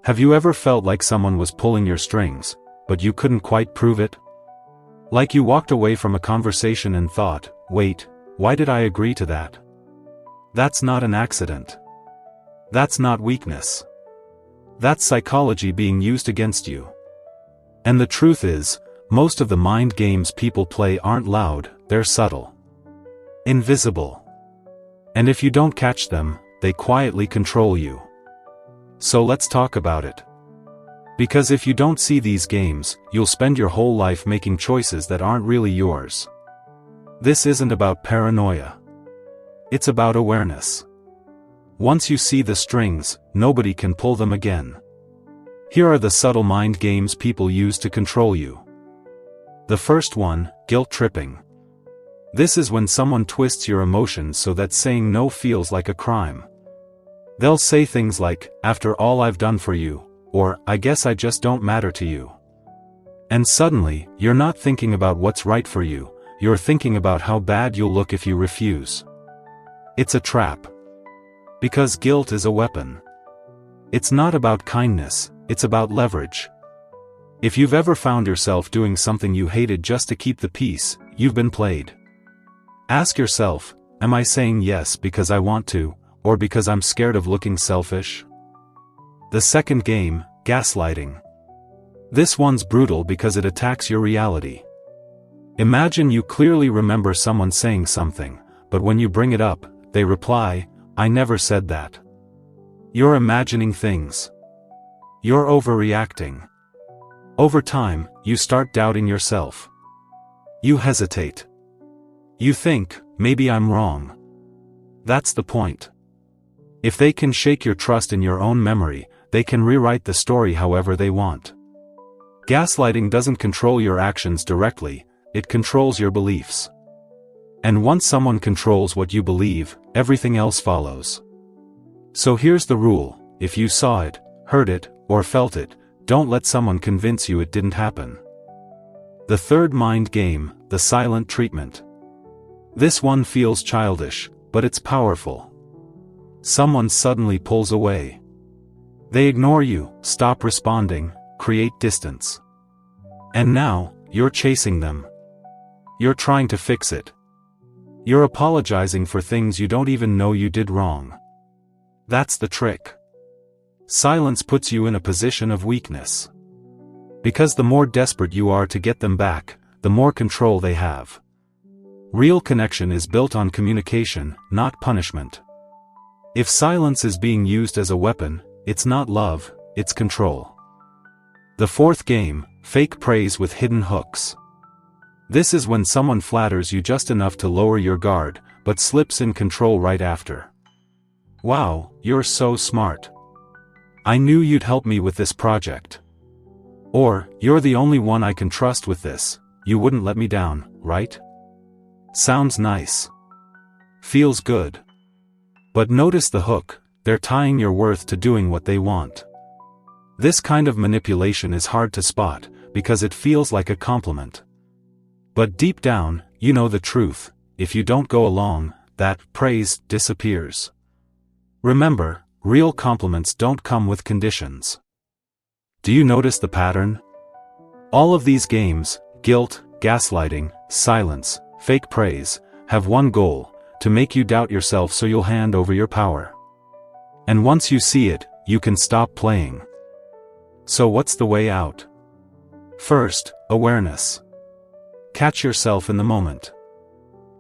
Have you ever felt like someone was pulling your strings, but you couldn't quite prove it? Like you walked away from a conversation and thought, wait, why did I agree to that? That's not an accident. That's not weakness. That's psychology being used against you. And the truth is, most of the mind games people play aren't loud, they're subtle. Invisible. And if you don't catch them, they quietly control you. So let's talk about it. Because if you don't see these games, you'll spend your whole life making choices that aren't really yours. This isn't about paranoia. It's about awareness. Once you see the strings, nobody can pull them again. Here are the subtle mind games people use to control you. The first one, guilt tripping. This is when someone twists your emotions so that saying no feels like a crime. They'll say things like, after all I've done for you, or, I guess I just don't matter to you. And suddenly, you're not thinking about what's right for you, you're thinking about how bad you'll look if you refuse. It's a trap. Because guilt is a weapon. It's not about kindness, it's about leverage. If you've ever found yourself doing something you hated just to keep the peace, you've been played. Ask yourself, am I saying yes because I want to, or because I'm scared of looking selfish? The second game, gaslighting. This one's brutal because it attacks your reality. Imagine you clearly remember someone saying something, but when you bring it up, they reply, I never said that. You're imagining things. You're overreacting. Over time, you start doubting yourself. You hesitate. You think, maybe I'm wrong. That's the point. If they can shake your trust in your own memory, they can rewrite the story however they want. Gaslighting doesn't control your actions directly, it controls your beliefs. And once someone controls what you believe, everything else follows. So here's the rule, if you saw it, heard it, or felt it, don't let someone convince you it didn't happen. The third mind game, the silent treatment. This one feels childish, but it's powerful. Someone suddenly pulls away. They ignore you, stop responding, create distance. And now, you're chasing them. You're trying to fix it. You're apologizing for things you don't even know you did wrong. That's the trick. Silence puts you in a position of weakness. Because the more desperate you are to get them back, the more control they have. Real connection is built on communication, not punishment. If silence is being used as a weapon, it's not love, it's control. The fourth game, fake praise with hidden hooks. This is when someone flatters you just enough to lower your guard, but slips in control right after. Wow, you're so smart. I knew you'd help me with this project. Or, you're the only one I can trust with this, you wouldn't let me down, right? Sounds nice. Feels good. But notice the hook, they're tying your worth to doing what they want. This kind of manipulation is hard to spot, because it feels like a compliment. But deep down, you know the truth, if you don't go along, that praise disappears. Remember, real compliments don't come with conditions. Do you notice the pattern? All of these games, guilt, gaslighting, silence, fake praise, have one goal, to make you doubt yourself so you'll hand over your power. And once you see it, you can stop playing. So what's the way out? First, awareness. Catch yourself in the moment.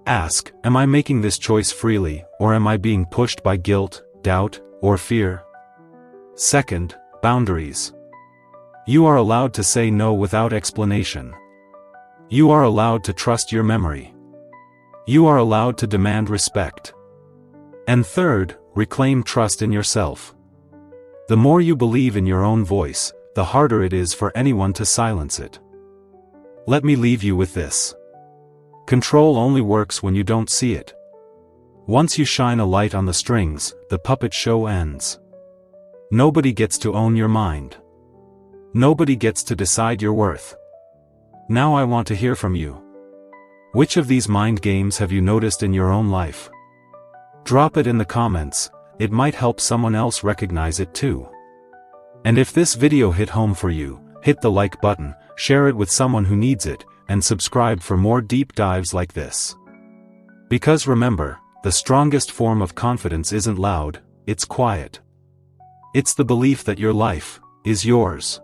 Ask, am I making this choice freely, or am I being pushed by guilt, doubt, or fear? Second, boundaries. You are allowed to say no without explanation. You are allowed to trust your memory. You are allowed to demand respect. And third, reclaim trust in yourself. The more you believe in your own voice, the harder it is for anyone to silence it. Let me leave you with this. Control only works when you don't see it. Once you shine a light on the strings, the puppet show ends. Nobody gets to own your mind. Nobody gets to decide your worth. Now I want to hear from you. Which of these mind games have you noticed in your own life? Drop it in the comments, it might help someone else recognize it too. And if this video hit home for you, hit the like button, share it with someone who needs it, and subscribe for more deep dives like this. Because remember, the strongest form of confidence isn't loud, it's quiet. It's the belief that your life is yours.